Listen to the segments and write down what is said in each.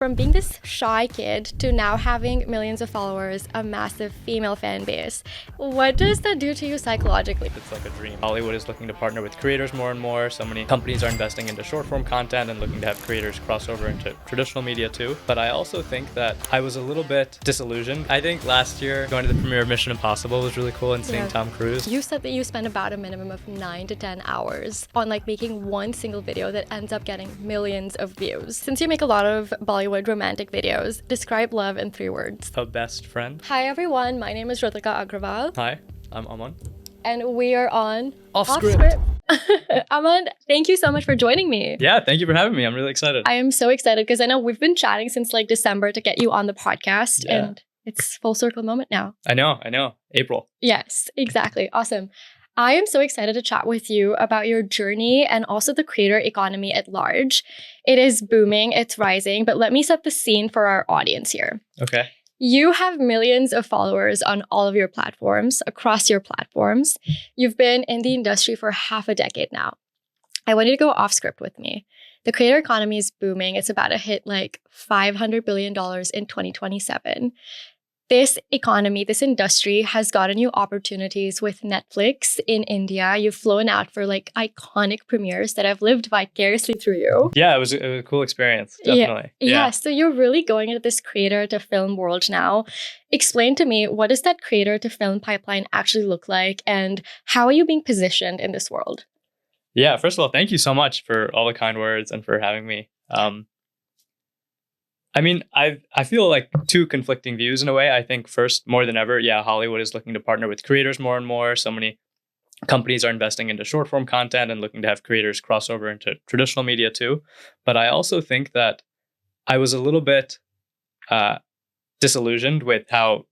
From being this shy kid to now having millions of followers, a massive female fan base, what does that do to you psychologically? It's like a dream. Hollywood is looking to partner with creators more and more. So many companies are investing into short form content and looking to have creators cross over into traditional media too. But I also think that I was a little bit disillusioned. I think last year going to the premiere of Mission Impossible was really cool and seeing Tom Cruise. You said that you spend about a minimum of 9 to 10 hours on making one single video that ends up getting millions of views. Since you make a lot of Bollywood romantic videos, describe love in 3 words. A best friend. Hi everyone, my name is Ritika Agrawal. Hi, I'm Aman. And we are on OFFSCRIPT. Aman, thank you so much for joining me. Yeah, thank you for having me. I'm really excited. I am so excited because I know we've been chatting since December to get you on the podcast, and it's full circle moment now. I know. April. Yes, exactly. Awesome. I am so excited to chat with you about your journey and also the creator economy at large. It is booming, it's rising, but let me set the scene for our audience here. Okay. You have millions of followers on all of your platforms, across your platforms. You've been in the industry for half a decade now. I want you to go off script with me. The creator economy is booming. It's about to hit $500 billion in 2027. This economy, this industry has gotten you opportunities with Netflix in India. You've flown out for iconic premieres that have lived vicariously through you. Yeah, it was a cool experience, definitely. Yeah, so you're really going into this creator to film world now. Explain to me, what does that creator to film pipeline actually look like, and how are you being positioned in this world? Yeah, first of all, thank you so much for all the kind words and for having me. I feel like 2 conflicting views in a way. I think first, more than ever, Hollywood is looking to partner with creators more and more. So many companies are investing into short form content and looking to have creators cross over into traditional media too. But I also think that I was a little bit disillusioned with how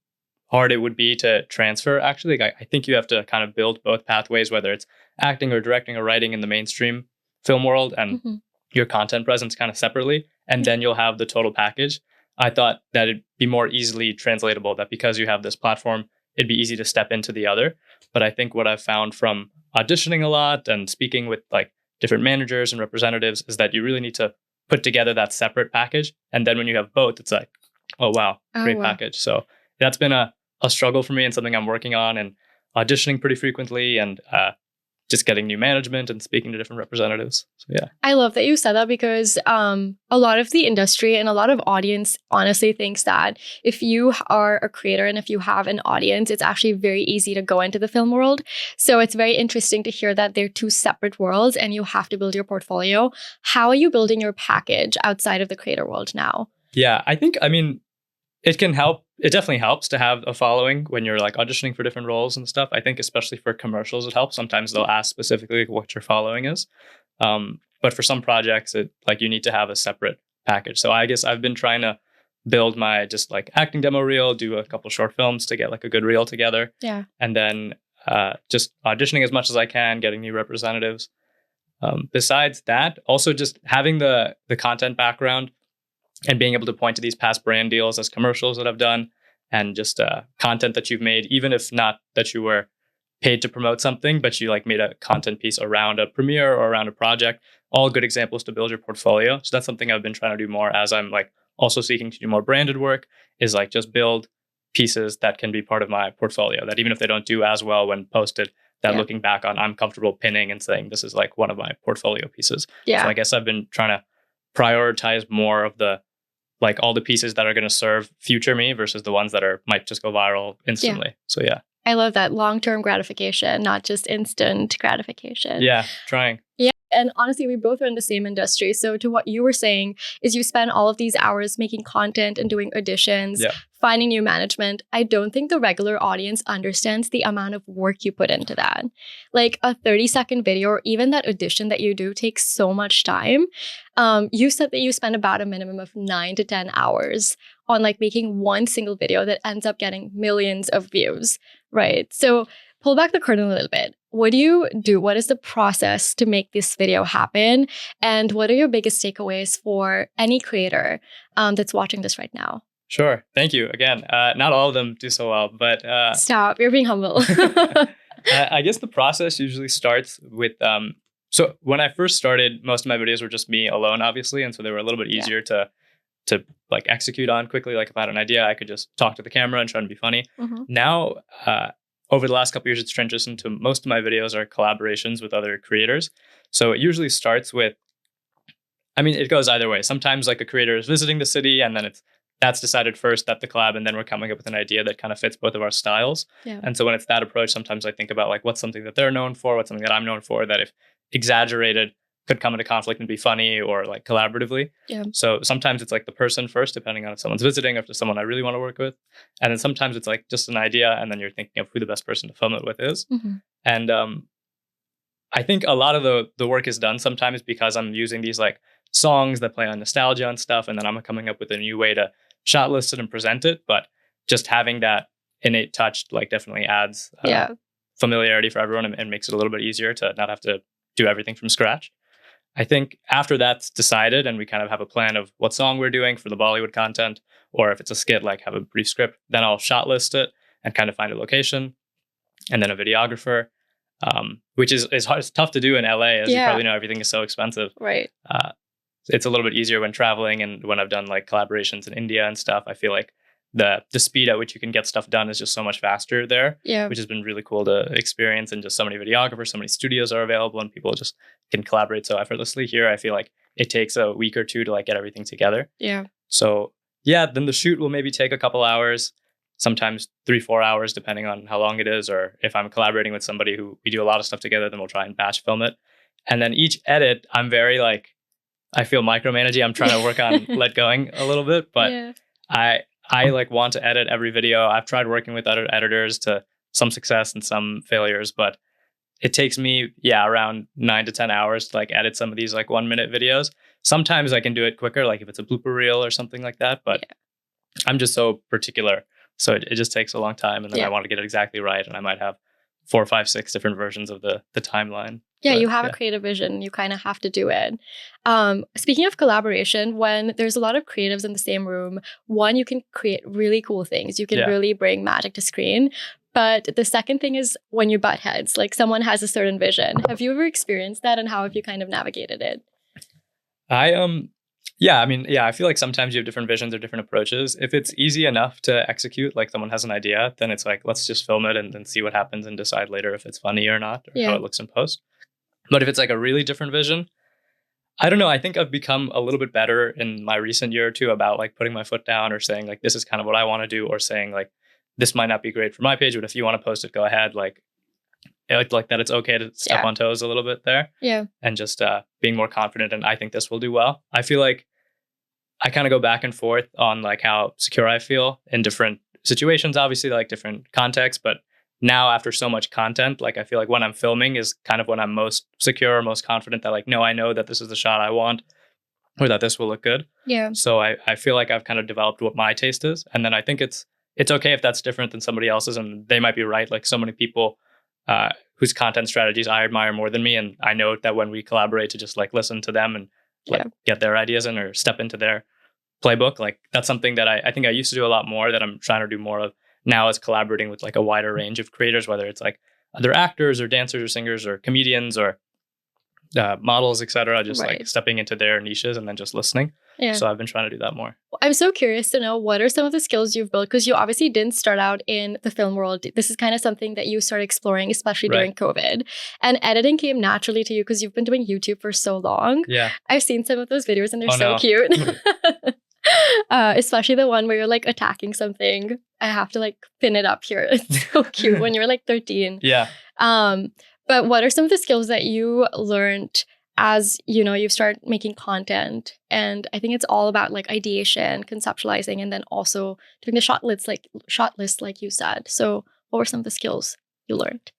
hard it would be to transfer. Actually, I think you have to kind of build both pathways, whether it's acting or directing or writing in the mainstream film world and your content presence kind of separately, and then you'll have the total package. I thought that it'd be more easily translatable, that because you have this platform, it'd be easy to step into the other. But I think what I've found from auditioning a lot and speaking with different managers and representatives is that you really need to put together that separate package. And then when you have both, it's oh wow, great package. So that's been a struggle for me and something I'm working on, and auditioning pretty frequently and just getting new management and speaking to different representatives. So yeah. I love that you said that, because a lot of the industry and a lot of audience honestly thinks that if you are a creator and if you have an audience, it's actually very easy to go into the film world. So it's very interesting to hear that they're 2 separate worlds and you have to build your portfolio. How are you building your package outside of the creator world now? Yeah, it can help. It definitely helps to have a following when you're auditioning for different roles and stuff. I think especially for commercials, it helps. Sometimes they'll ask specifically what your following is. But for some projects, you need to have a separate package. So I guess I've been trying to build my just acting demo reel, do a couple short films to get a good reel together. Yeah. And then just auditioning as much as I can, getting new representatives. Besides that, also just having the content background and being able to point to these past brand deals as commercials that I've done, and just content that you've made, even if not that you were paid to promote something, but you made a content piece around a premiere or around a project. All good examples to build your portfolio. So that's something I've been trying to do more as I'm also seeking to do more branded work, is just build pieces that can be part of my portfolio, that even if they don't do as well when posted, that looking back on, I'm comfortable pinning and saying this is one of my portfolio pieces. Yeah. So I guess I've been trying to prioritize more of the all the pieces that are going to serve future me versus the ones that might just go viral instantly. So yeah. I love that. Long-term gratification, not just instant gratification. Yeah, trying. Yeah. And honestly, we both are in the same industry. So to what you were saying is you spend all of these hours making content and doing auditions, finding new management. I don't think the regular audience understands the amount of work you put into that. A 30-second video or even that audition that you do takes so much time. You said that you spend about a minimum of 9 to 10 hours on making one single video that ends up getting millions of views, right? So pull back the curtain a little bit. What do you do? What is the process to make this video happen? And what are your biggest takeaways for any creator that's watching this right now? Sure. Thank you. Again, not all of them do so well, but... Stop. You're being humble. I guess the process usually starts with... So when I first started, most of my videos were just me alone, obviously. And so they were a little bit easier to to like execute on quickly. Like if I had an idea, I could just talk to the camera and try to be funny. Now, over the last couple of years, it's transitioned to most of my videos are collaborations with other creators. So it usually starts with, I mean, it goes either way. Sometimes like a creator is visiting the city and then that's decided first at the collab, and then we're coming up with an idea that kind of fits both of our styles. Yeah. And so when it's that approach, sometimes I think about like what's something that they're known for, what's something that I'm known for, that if exaggerated could come into conflict and be funny or like collaboratively. Yeah. So sometimes it's like the person first, depending on if someone's visiting or if there's someone I really want to work with. And then sometimes it's like just an idea, and then you're thinking of who the best person to film it with is. And I think a lot of the work is done sometimes because I'm using these like songs that play on nostalgia and stuff, and then I'm coming up with a new way to shot list it and present it. But just having that innate touch like definitely adds familiarity for everyone and makes it a little bit easier to not have to do everything from scratch. I think after that's decided and we kind of have a plan of what song we're doing for the Bollywood content, or if it's a skit, like have a brief script, then I'll shot list it and kind of find a location and then a videographer, which is hard. It's tough to do in LA. As you probably know, everything is so expensive. Right. It's a little bit easier when traveling, and when I've done like collaborations in India and stuff, I feel like the speed at which you can get stuff done is just so much faster there, which has been really cool to experience. And just so many videographers, so many studios are available, and people just can collaborate so effortlessly. Here, I feel like it takes a week or two to like get everything together. Yeah. So then the shoot will maybe take a couple hours, sometimes 3-4 hours, depending on how long it is. Or if I'm collaborating with somebody who we do a lot of stuff together, then we'll try and batch film it. And then each edit, I'm very like, I feel micromanaging. I'm trying to work on let going a little bit, but I like want to edit every video. I've tried working with other editors to some success and some failures, but it takes me, around 9 to 10 hours to like edit some of these like 1-minute videos. Sometimes I can do it quicker, like if it's a blooper reel or something like that, but I'm just so particular. So it just takes a long time, and then I want to get it exactly right. And I might have 4, 5, 6 different versions of the timeline. Yeah, but you have a creative vision. You kind of have to do it. Speaking of collaboration, when there's a lot of creatives in the same room, one, you can create really cool things. You can really bring magic to screen. But the second thing is when you butt heads, like someone has a certain vision. Have you ever experienced that, and how have you kind of navigated it? I feel like sometimes you have different visions or different approaches. If it's easy enough to execute, like someone has an idea, then it's like, let's just film it and then see what happens and decide later if it's funny or not, or how it looks in post. But if it's like a really different vision, I don't know. I think I've become a little bit better in my recent year or two about like putting my foot down or saying like, this is kind of what I want to do, or saying like, this might not be great for my page, but if you want to post it, go ahead. Like that it's okay to step on toes a little bit there. Yeah. And just being more confident. And I think this will do well. I feel like I kind of go back and forth on like how secure I feel in different situations, obviously like different contexts. But now after so much content, like I feel like when I'm filming is kind of when I'm most secure, most confident that like, no, I know that this is the shot I want, or that this will look good. Yeah. So I feel like I've kind of developed what my taste is. And then I think it's okay if that's different than somebody else's, and they might be right. Like so many people whose content strategies I admire more than me. And I know that when we collaborate, to just like listen to them and like get their ideas in or step into their playbook. Like that's something that I think I used to do a lot more, that I'm trying to do more of now, is collaborating with like a wider range of creators, whether it's like other actors or dancers or singers or comedians or models, etc. Just like stepping into their niches and then just listening. Yeah. So I've been trying to do that more. I'm so curious to know, what are some of the skills you've built? Because you obviously didn't start out in the film world. This is kind of something that you started exploring, especially during COVID. And editing came naturally to you because you've been doing YouTube for so long. Yeah. I've seen some of those videos and they're cute. Especially the one where you're like attacking something. I have to like pin it up here. It's so cute when you're like 13. Yeah. But what are some of the skills that you learned as, you've started making content? And I think it's all about like ideation, conceptualizing, and then also doing the shot list like you said. So what were some of the skills you learned?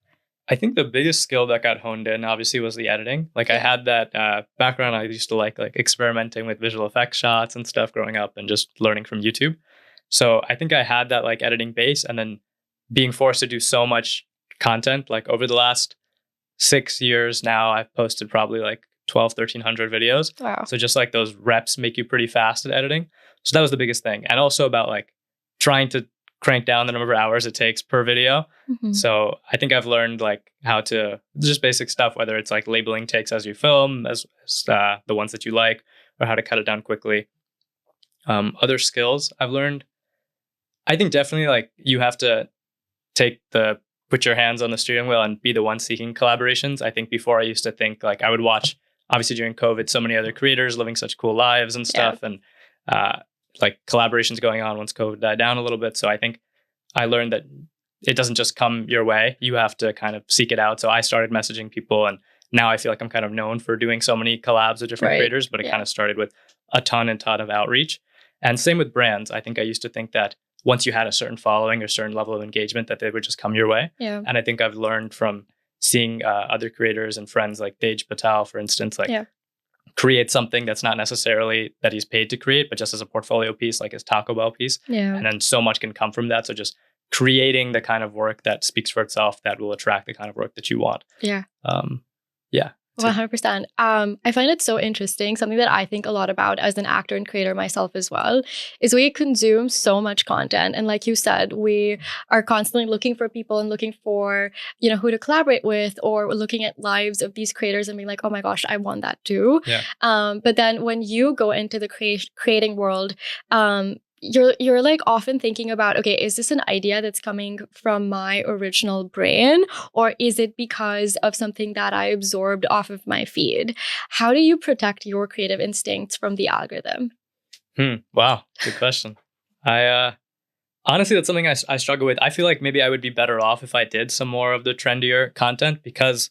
I think the biggest skill that got honed in obviously was the editing. Like I had that background. I used to like experimenting with visual effects shots and stuff growing up, and just learning from YouTube. So I think I had that like editing base, and then being forced to do so much content. Like over the last 6 years now, I've posted probably like 1,300 videos. Wow. So just like those reps make you pretty fast at editing. So that was the biggest thing. And also about like trying to crank down the number of hours it takes per video. Mm-hmm. So I think I've learned like how to, just basic stuff, whether it's like labeling takes as you film, as the ones that you like, or how to cut it down quickly. Other skills I've learned, I think definitely like you have to put your hands on the steering wheel and be the one seeking collaborations. I think before I used to think like I would watch, obviously during COVID, so many other creators living such cool lives and stuff, and like collaborations going on once COVID died down a little bit. So I think I learned that it doesn't just come your way. You have to kind of seek it out. So I started messaging people, and now I feel like I'm kind of known for doing so many collabs with different creators, but it kind of started with a ton of outreach. And same with brands. I think I used to think that once you had a certain following or certain level of engagement that they would just come your way. Yeah. And I think I've learned from seeing other creators and friends like Dej Patel, for instance, like create something that's not necessarily that he's paid to create, but just as a portfolio piece, like his Taco Bell piece. Yeah. And then so much can come from that. So just creating the kind of work that speaks for itself, that will attract the kind of work that you want. Yeah. Yeah. 100%. I find it so interesting. Something that I think a lot about as an actor and creator myself as well is we consume so much content. And like you said, we are constantly looking for people and looking for, you know, who to collaborate with, or looking at lives of these creators and being like, oh my gosh, I want that too. Yeah. But then when you go into the creating world, you're like often thinking about, okay, is this an idea that's coming from my original brain, or is it because of something that I absorbed off of my feed? How do you protect your creative instincts from the algorithm? Wow, good question. I honestly, that's something I struggle with. I feel like maybe I would be better off if I did some more of the trendier content, because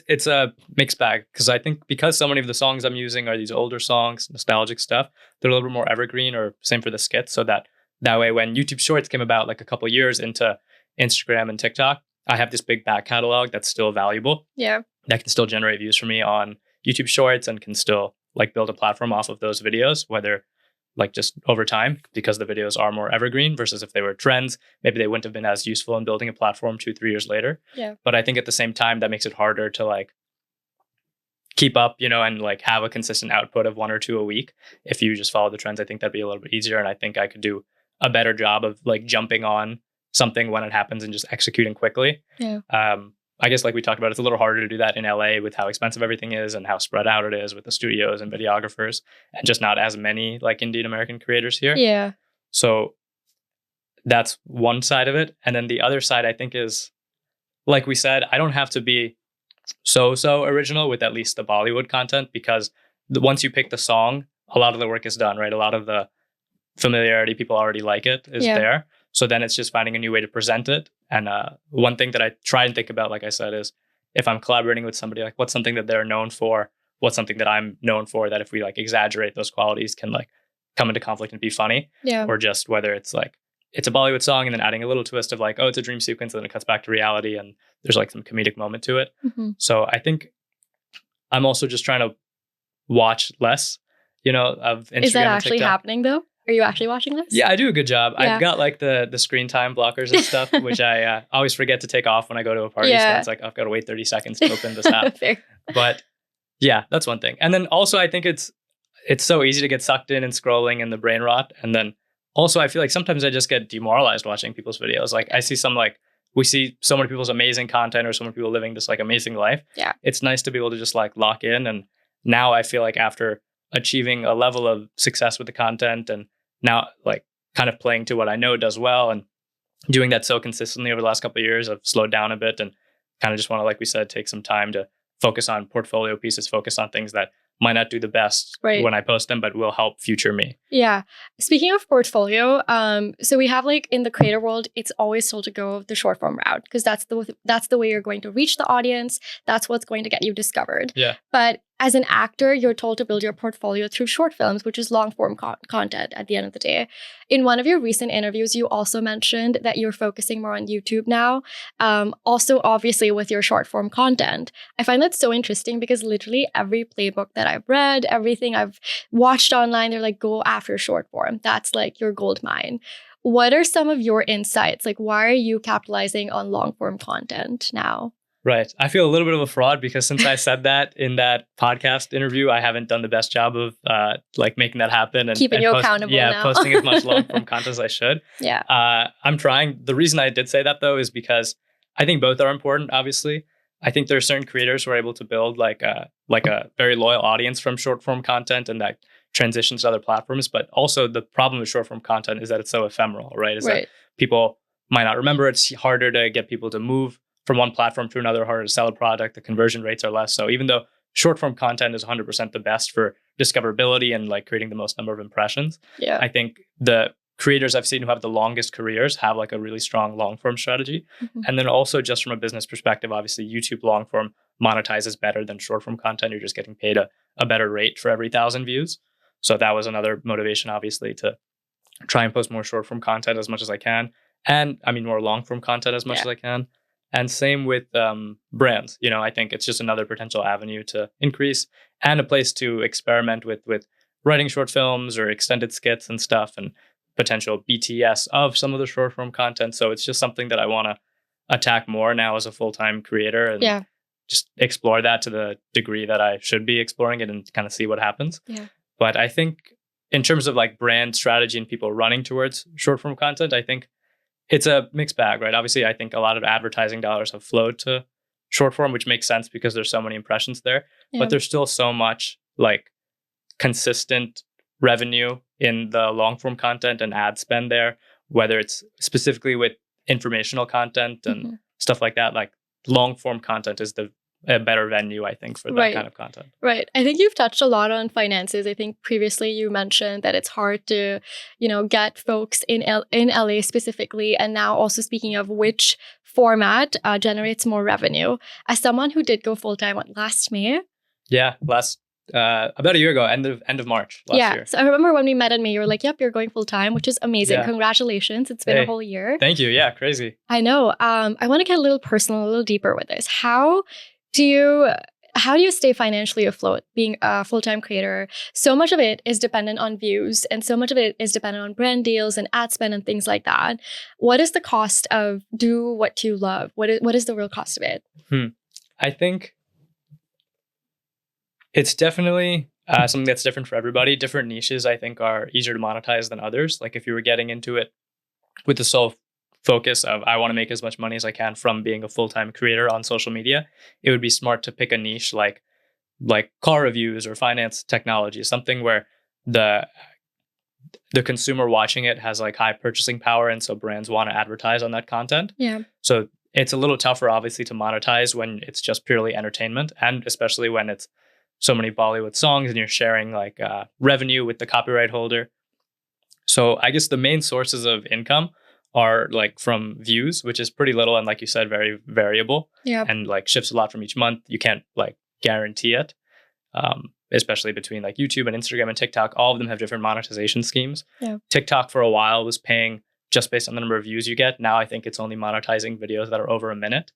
it's a mixed bag. Because I think because so many of the songs I'm using are these older songs, nostalgic stuff, they're a little bit more evergreen, or same for the skits. So that way, when YouTube Shorts came about like a couple years into Instagram and TikTok, I have this big back catalog that's still valuable. Yeah. That can still generate views for me on YouTube Shorts and can still like build a platform off of those videos, whether like just over time, because the videos are more evergreen versus if they were trends, maybe they wouldn't have been as useful in building a platform 2-3 years later. Yeah. But I think at the same time, that makes it harder to like keep up, you know, and like have a consistent output of 1 or 2 a week. If you just follow the trends, I think that'd be a little bit easier. And I think I could do a better job of like jumping on something when it happens and just executing quickly. Yeah. I guess like we talked about, it's a little harder to do that in LA with how expensive everything is and how spread out it is with the studios and videographers, and just not as many like Indian American creators here. Yeah. So that's one side of it. And then the other side, I think, is, like we said, I don't have to be so original with at least the Bollywood content, because once you pick the song, a lot of the work is done, right? A lot of the familiarity, people already like it, is there. So then it's just finding a new way to present it. And one thing that I try and think about, like I said, is if I'm collaborating with somebody, like what's something that they're known for? What's something that I'm known for, that if we like exaggerate those qualities can like come into conflict and be funny? Yeah. Or just whether it's like, it's a Bollywood song and then adding a little twist of like, oh, it's a dream sequence, and then it cuts back to reality and there's like some comedic moment to it. Mm-hmm. So I think I'm also just trying to watch less, you know, of Instagram. Is that actually happening though? Are you actually watching this? Yeah, I do a good job. Yeah. I've got like the screen time blockers and stuff, which I always forget to take off when I go to a party. Yeah. So it's like, I've got to wait 30 seconds to open this app. But yeah, that's one thing. And then also I think it's so easy to get sucked in and scrolling and the brain rot. And then also I feel like sometimes I just get demoralized watching people's videos. Like I see we see so many people's amazing content, or so many people living this like amazing life. Yeah. It's nice to be able to just like lock in. And now I feel like after achieving a level of success with the content, and now like kind of playing to what I know does well, and doing that so consistently over the last couple of years, I've slowed down a bit and kind of just want to, like we said, take some time to focus on portfolio pieces, focus on things that might not do the best when I post them, but will help future me. Yeah. Speaking of portfolio, so we have like in the creator world, it's always told to go the short form route, because that's the way you're going to reach the audience. That's what's going to get you discovered. Yeah. But as an actor, you're told to build your portfolio through short films, which is long form content at the end of the day. In one of your recent interviews, you also mentioned that you're focusing more on YouTube now. Also, obviously, with your short form content. I find that so interesting, because literally every playbook that I've read, everything I've watched online, they're like, go after short form. That's like your gold mine. What are some of your insights? Like, why are you capitalizing on long form content now? Right. I feel a little bit of a fraud, because since I said that in that podcast interview, I haven't done the best job of like making that happen and keeping you accountable. Yeah, posting as much long form content as I should. Yeah. I'm trying. The reason I did say that though is because I think both are important. Obviously, I think there are certain creators who are able to build like a very loyal audience from short form content, and that transition to other platforms. But also the problem with short form content is that it's so ephemeral, right? Is that people might not remember. It's harder to get people to move from one platform to another, harder to sell a product. The conversion rates are less. So even though short form content is 100% the best for discoverability and like creating the most number of impressions, I think the creators I've seen who have the longest careers have like a really strong long form strategy. And then also just from a business perspective, obviously YouTube long form monetizes better than short form content. You're just getting paid a better rate for every 1,000 views. So that was another motivation, obviously, to try and post more short form content as much as I can. And I mean, more long form content as much as I can. And same with brands. You know, I think it's just another potential avenue to increase and a place to experiment with writing short films or extended skits and stuff, and potential BTS of some of the short form content. So it's just something that I want to attack more now as a full-time creator, and just explore that to the degree that I should be exploring it and kind of see what happens. But I think in terms of like brand strategy and people running towards short form content, I think it's a mixed bag, right? Obviously, I think a lot of advertising dollars have flowed to short form, which makes sense because there's so many impressions there. But there's still so much like consistent revenue in the long form content and ad spend there, whether it's specifically with informational content and stuff like that. Like long form content is a better venue, I think, for that kind of content. Right. I think you've touched a lot on finances. I think previously you mentioned that it's hard to, get folks in LA specifically. And now also speaking of which format generates more revenue. As someone who did go full-time last May? Yeah, about a year ago, end of March last year. So I remember when we met in May, you were like, yep, you're going full-time, which is amazing. Congratulations. It's been a whole year. Thank you. Yeah, crazy. I know. I want to get a little personal, a little deeper with this. How do you stay financially afloat being a full-time creator? So much of it is dependent on views, and so much of it is dependent on brand deals and ad spend and things like that. What is the cost of do what you love? What is the real cost of it? I think it's definitely something that's different for everybody. Different niches, I think, are easier to monetize than others. Like if you were getting into it with the sole focus of I want to make as much money as I can from being a full-time creator on social media, it would be smart to pick a niche like car reviews or finance technology, something where the consumer watching it has like high purchasing power, and so brands want to advertise on that content. So it's a little tougher, obviously, to monetize when it's just purely entertainment, and especially when it's so many Bollywood songs and you're sharing like revenue with the copyright holder. So I guess the main sources of income are like from views, which is pretty little, and like you said, very variable, and like shifts a lot from each month. You can't like guarantee it, especially between like YouTube and Instagram and TikTok. All of them have different monetization schemes. TikTok for a while was paying just based on the number of views you get. Now I think it's only monetizing videos that are over a minute.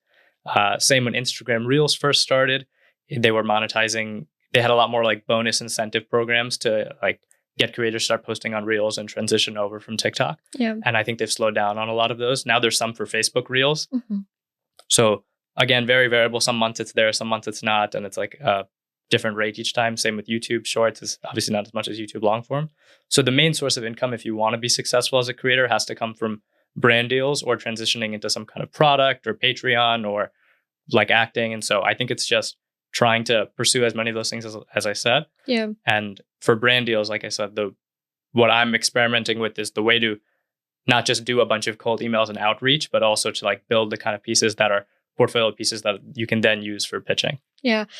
Same when Instagram Reels first started, they were monetizing. They had a lot more like bonus incentive programs to like get creators start posting on Reels and transition over from TikTok. And I think they've slowed down on a lot of those. Now there's some for Facebook Reels. So again, very variable. Some months it's there, some months it's not. And it's like a different rate each time. Same with YouTube Shorts, is obviously not as much as YouTube long form. So the main source of income, if you want to be successful as a creator, has to come from brand deals or transitioning into some kind of product or Patreon or like acting. And so I think it's just trying to pursue as many of those things as I said. And for brand deals, like I said, what I'm experimenting with is the way to not just do a bunch of cold emails and outreach, but also to like build the kind of pieces that are portfolio pieces that you can then use for pitching.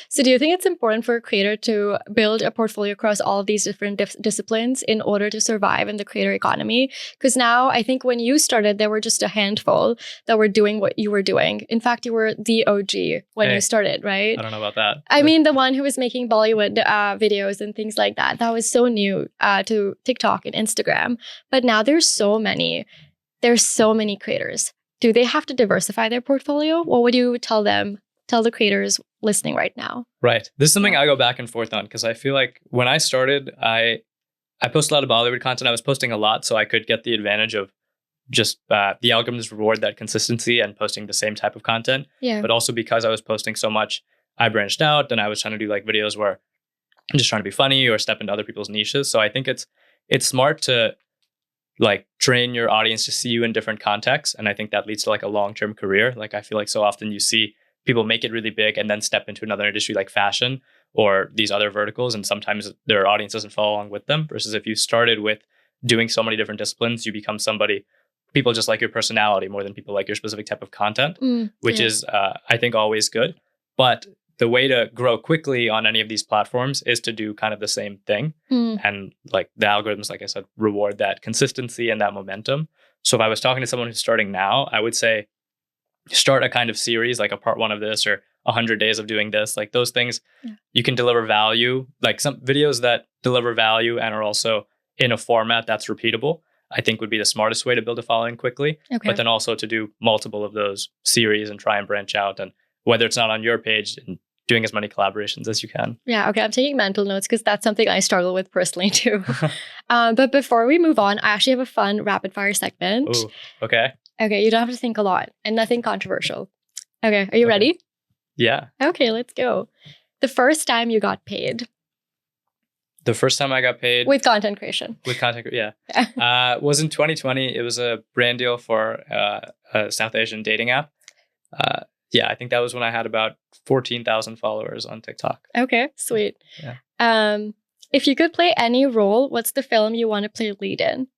So do you think it's important for a creator to build a portfolio across all of these different disciplines in order to survive in the creator economy? Because now I think when you started, there were just a handful that were doing what you were doing. In fact, you were the OG when you started, right? I don't know about that. I mean, the one who was making Bollywood videos and things like that. That was so new to TikTok and Instagram. But now there's so many creators. Do they have to diversify their portfolio? What would you tell the creators listening right now? Right. This is something I go back and forth on because I feel like when I started, I post a lot of Bollywood content. I was posting a lot so I could get the advantage of just the algorithms reward that consistency and posting the same type of content. But also because I was posting so much, I branched out and I was trying to do like videos where I'm just trying to be funny or step into other people's niches. So I think it's smart to like train your audience to see you in different contexts. And I think that leads to like a long-term career. Like I feel like so often you see people make it really big and then step into another industry like fashion or these other verticals, and sometimes their audience doesn't follow along with them. Versus if you started with doing so many different disciplines, you become somebody, people just like your personality more than people like your specific type of content, which is, I think, always good. But the way to grow quickly on any of these platforms is to do kind of the same thing. And like the algorithms, like I said, reward that consistency and that momentum. So if I was talking to someone who's starting now, I would say start a kind of series, like a part 1 of this or 100 days of doing this. Like those things, you can deliver value, like some videos that deliver value and are also in a format that's repeatable, I think would be the smartest way to build a following quickly. But then also to do multiple of those series and try and branch out. And whether it's not on your page, and doing as many collaborations as you can. Yeah, okay. I'm taking mental notes because that's something I struggle with personally too. But before we move on, I actually have a fun rapid fire segment. Ooh, okay. Okay, you don't have to think a lot and nothing controversial. Okay, are you ready? Yeah. Okay, let's go. The first time you got paid. The first time I got paid with content creation. Was in 2020. It was a brand deal for a South Asian dating app. I think that was when I had about 14,000 followers on TikTok. Okay, sweet. Yeah. If you could play any role, what's the film you want to play lead in?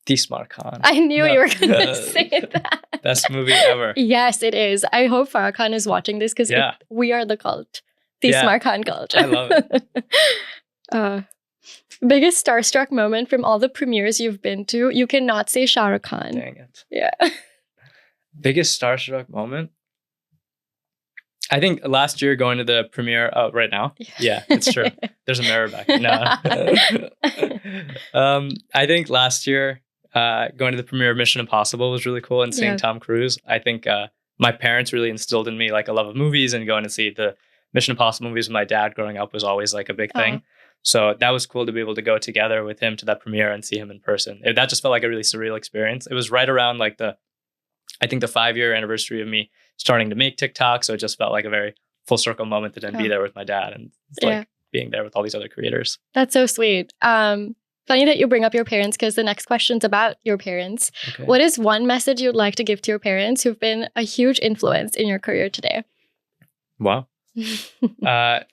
Tismar Khan. I knew you were going to say that. Best movie ever. Yes, it is. I hope Farah Khan is watching this because we are the cult. Tismar Khan cult. I love it. Biggest starstruck moment from all the premieres you've been to? You cannot say Shah Rukh Khan. Dang it. Yeah. Biggest starstruck moment? I think last year going to the premiere right now. Yeah, it's true. There's a mirror back. No. I think last year going to the premiere of Mission Impossible was really cool, and seeing Tom Cruise. I think my parents really instilled in me like a love of movies, and going to see the Mission Impossible movies with my dad growing up was always like a big thing. So that was cool to be able to go together with him to that premiere and see him in person. That just felt like a really surreal experience. It was right around like the 5-year anniversary of me starting to make TikTok. So it just felt like a very full circle moment to then be there with my dad and like being there with all these other creators. That's so sweet. Funny that you bring up your parents because the next question's about your parents. Okay. What is one message you'd like to give to your parents who've been a huge influence in your career today? Wow.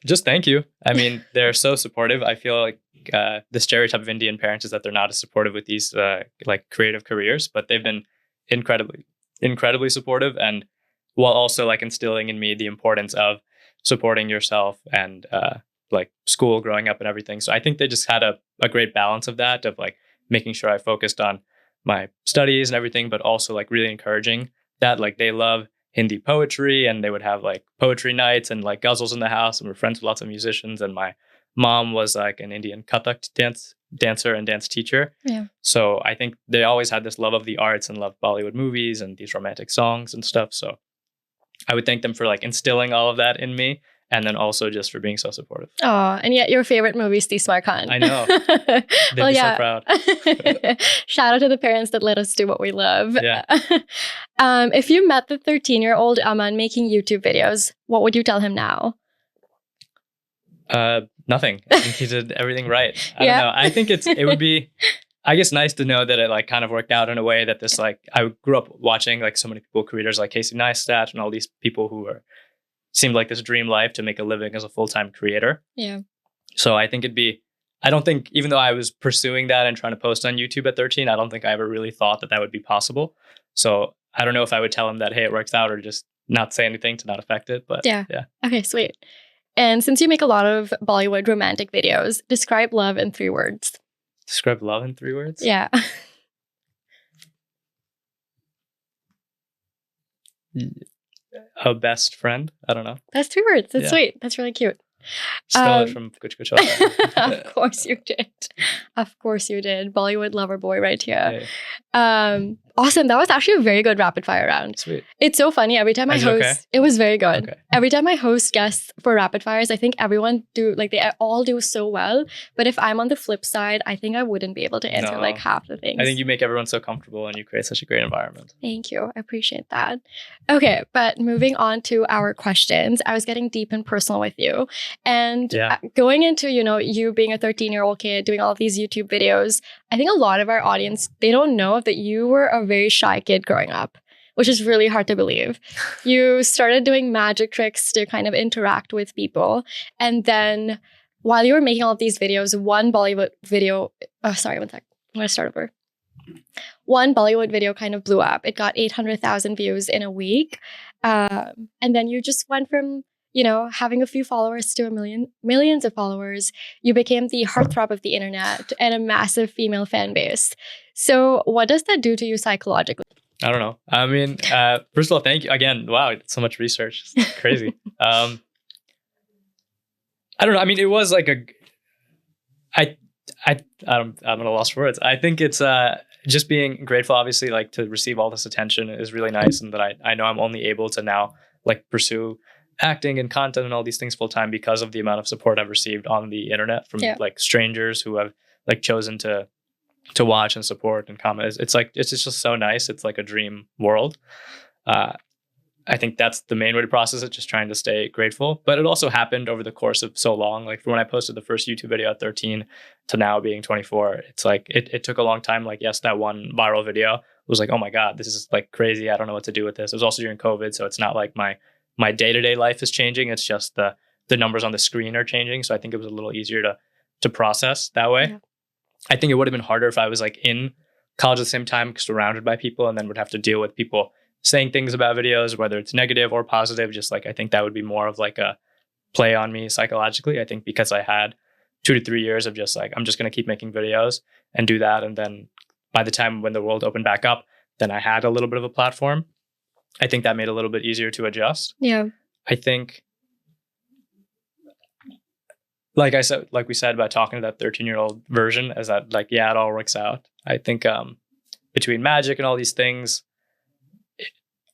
Just thank you. I mean, they're so supportive. I feel like the stereotype of Indian parents is that they're not as supportive with these like creative careers, but they've been incredibly supportive, and while also like instilling in me the importance of supporting yourself and like school growing up and everything. So I think they just had a great balance of that, of like making sure I focused on my studies and everything, but also like really encouraging that. Like they love Hindi poetry, and they would have like poetry nights and like ghazals in the house, and we're friends with lots of musicians. And my mom was like an Indian Kathak dancer and dance teacher. Yeah. So I think they always had this love of the arts and loved Bollywood movies and these romantic songs and stuff. So I would thank them for like instilling all of that in me, and then also just for being so supportive. Oh, and yet your favorite movie is Tismar Khan. I know. They'd be so proud. Shout out to the parents that let us do what we love. Yeah. If you met the 13-year-old Aman making YouTube videos, what would you tell him now? Nothing. I think he did everything right. I don't know. I think it would be, I guess, nice to know that it like kind of worked out in a way that this like, I grew up watching like so many people, creators like Casey Neistat and all these people who seemed like this dream life to make a living as a full-time creator. Yeah. So I think I don't think, even though I was pursuing that and trying to post on YouTube at 13, I don't think I ever really thought that would be possible. So I don't know if I would tell him that, hey, it works out, or just not say anything to not affect it. But yeah. Okay, sweet. And since you make a lot of Bollywood romantic videos, describe love in 3 words. Describe love in 3 words? Yeah. A best friend? I don't know. That's 3 words. That's sweet. That's really cute. Stole it from Kuch Kuch Hota. Of course you did. Of course you did. Bollywood lover boy right here. Yeah. Awesome. That was actually a very good rapid fire round. Sweet. It's so funny. Every time I host, it was very good. Okay. Every time I host guests for rapid fires, I think everyone they all do so well. But if I'm on the flip side, I think I wouldn't be able to answer like half the things. I think you make everyone so comfortable and you create such a great environment. Thank you. I appreciate that. Okay, but moving on to our questions, I was getting deep and personal with you. And going into, you being a 13-year-old kid doing all of these YouTube videos, I think a lot of our audience, they don't know that you were a very shy kid growing up. which is really hard to believe. You started doing magic tricks to kind of interact with people. And then while you were making all of these videos, one Bollywood video, oh, sorry, one sec. I'm going to start over. One Bollywood video kind of blew up. It got 800,000 views in a week. And then you just went from, having a few followers to millions of followers. You became the heartthrob of the internet and a massive female fan base. So what does that do to you psychologically? I don't know. I mean, first of all, thank you again. Wow, so much research. It's crazy. I don't know. I mean, it was like I'm at a loss for words. I think it's just being grateful, obviously, like to receive all this attention is really nice, and that I know I'm only able to now like pursue acting and content and all these things full time because of the amount of support I've received on the internet from like strangers who have like chosen to watch and support and comment. It's just so nice. It's like a dream world. I think that's the main way to process it, just trying to stay grateful. But it also happened over the course of so long. Like from when I posted the first YouTube video at 13 to now being 24, it's like it took a long time. Like, yes, that one viral video was like, oh my God, this is like crazy. I don't know what to do with this. It was also during COVID. So it's not like my day-to-day life is changing. It's just the numbers on the screen are changing. So I think it was a little easier to process that way. Yeah. I think it would have been harder if I was like in college at the same time, surrounded by people, and then would have to deal with people saying things about videos, whether it's negative or positive. Just like, I think that would be more of like a play on me psychologically. I think because I had 2 to 3 years of just like, I'm just going to keep making videos and do that. And then by the time when the world opened back up, then I had a little bit of a platform. I think that made it a little bit easier to adjust. Yeah. I think, like we said about talking to that 13-year-old version, is that like, yeah, it all works out. I think between magic and all these things,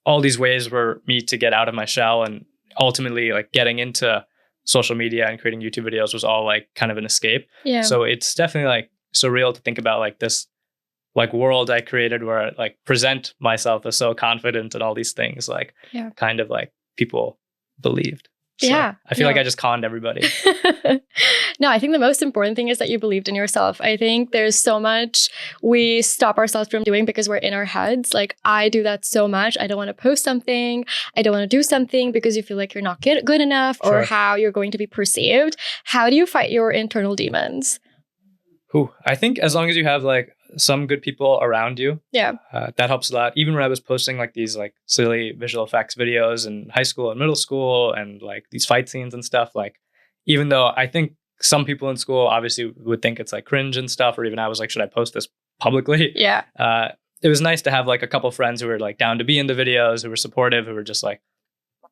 all these ways for me to get out of my shell and ultimately like getting into social media and creating YouTube videos was all like kind of an escape. Yeah. So it's definitely like surreal to think about like this like world I created where I like present myself as so confident and all these things, like kind of like people believed. So yeah. I feel like I just conned everybody. No, I think the most important thing is that you believed in yourself. I think there's so much we stop ourselves from doing because we're in our heads. Like I do that so much. I don't want to post something. I don't want to do something because you feel like you're not good enough or how you're going to be perceived. How do you fight your internal demons? I think as long as you have like some good people around you, that helps a lot. Even when I was posting like these like silly visual effects videos in high school and middle school and like these fight scenes and stuff, like even though I think some people in school obviously would think it's like cringe and stuff, or even I was like, should I post this publicly? Yeah. It was nice to have like a couple friends who were like down to be in the videos, who were supportive, who were just like,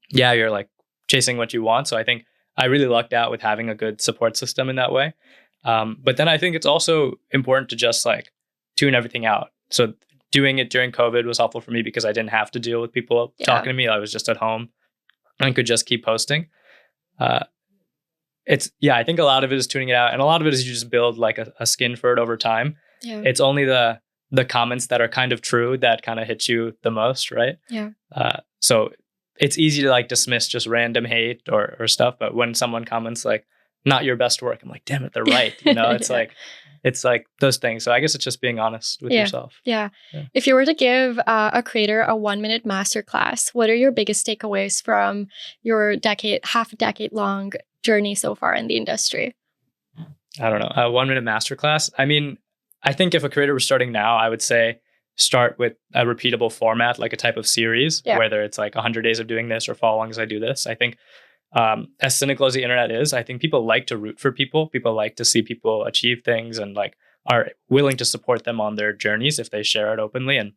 yeah, you're like chasing what you want. So I think I really lucked out with having a good support system in that way. But then I think it's also important to just like tune everything out. So doing it during COVID was helpful for me because I didn't have to deal with people talking to me. I was just at home and could just keep posting. I think a lot of it is tuning it out, and a lot of it is you just build like a skin for it over time. Yeah. It's only the comments that are kind of true that kind of hit you the most, right? Yeah. So it's easy to like dismiss just random hate or stuff, but when someone comments like, not your best work, I'm like, damn it, they're right. It's like those things. So I guess it's just being honest with yourself. Yeah. If you were to give a creator a 1-minute masterclass, what are your biggest takeaways from your half a decade long journey so far in the industry? I don't know. A 1-minute masterclass. I mean, I think if a creator was starting now, I would say start with a repeatable format, like a type of series, whether it's like 100 days of doing this or follow along as I do this. I think as cynical as the internet is, I think people like to root for people. People like to see people achieve things and like are willing to support them on their journeys if they share it openly and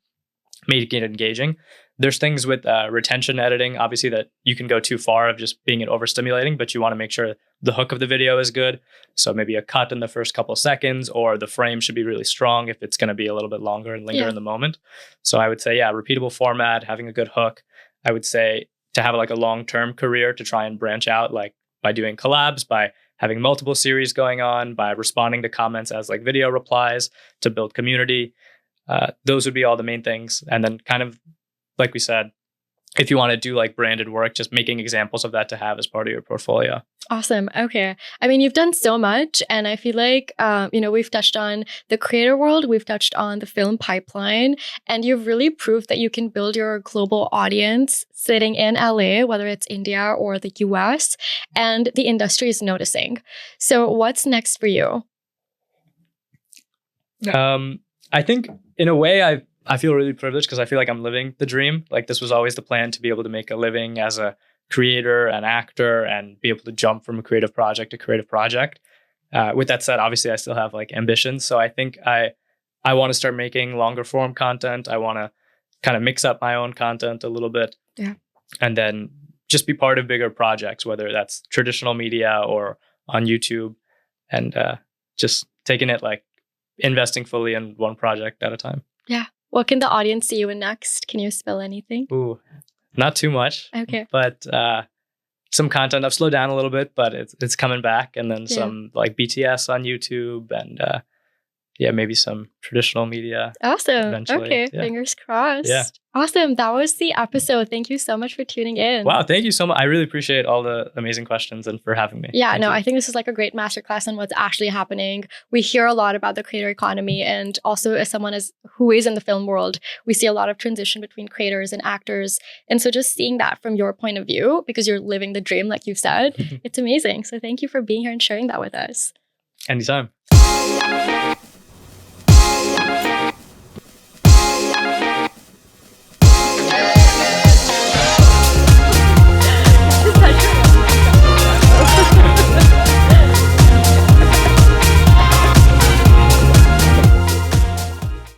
make it engaging. There's things with retention editing, obviously, that you can go too far of just being it overstimulating, but you want to make sure the hook of the video is good. So maybe a cut in the first couple seconds, or the frame should be really strong if it's going to be a little bit longer and linger in the moment. So I would say, repeatable format, having a good hook. I would say to have like a long-term career, to try and branch out, like by doing collabs, by having multiple series going on, by responding to comments as like video replies to build community. Those would be all the main things. And then kind of, like we said, if you want to do like branded work, just making examples of that to have as part of your portfolio. Awesome. Okay. I mean, you've done so much, and I feel like, we've touched on the creator world, we've touched on the film pipeline, and you've really proved that you can build your global audience sitting in LA, whether it's India or the US, and the industry is noticing. So what's next for you? I think in a way I feel really privileged because I feel like I'm living the dream. Like this was always the plan, to be able to make a living as a creator and actor and be able to jump from a creative project to creative project. With that said, obviously I still have like ambitions. So I think I want to start making longer form content. I want to kind of mix up my own content a little bit. Yeah. And then just be part of bigger projects, whether that's traditional media or on YouTube, and just taking it like investing fully in one project at a time. Yeah. What can the audience see you in next? Can you spill anything? Ooh, not too much. Okay. But some content. I've slowed down a little bit, but it's coming back. And then some like BTS on YouTube, and maybe some traditional media. Awesome. Eventually. Okay. Yeah. Fingers crossed. Yeah. Awesome. That was the episode. Thank you so much for tuning in. Wow. Thank you so much. I really appreciate all the amazing questions and for having me. Yeah, Thank you. I think this is like a great masterclass on what's actually happening. We hear a lot about the creator economy, and also as someone who is in the film world, we see a lot of transition between creators and actors. And so just seeing that from your point of view, because you're living the dream, like you've said, it's amazing. So thank you for being here and sharing that with us. Anytime.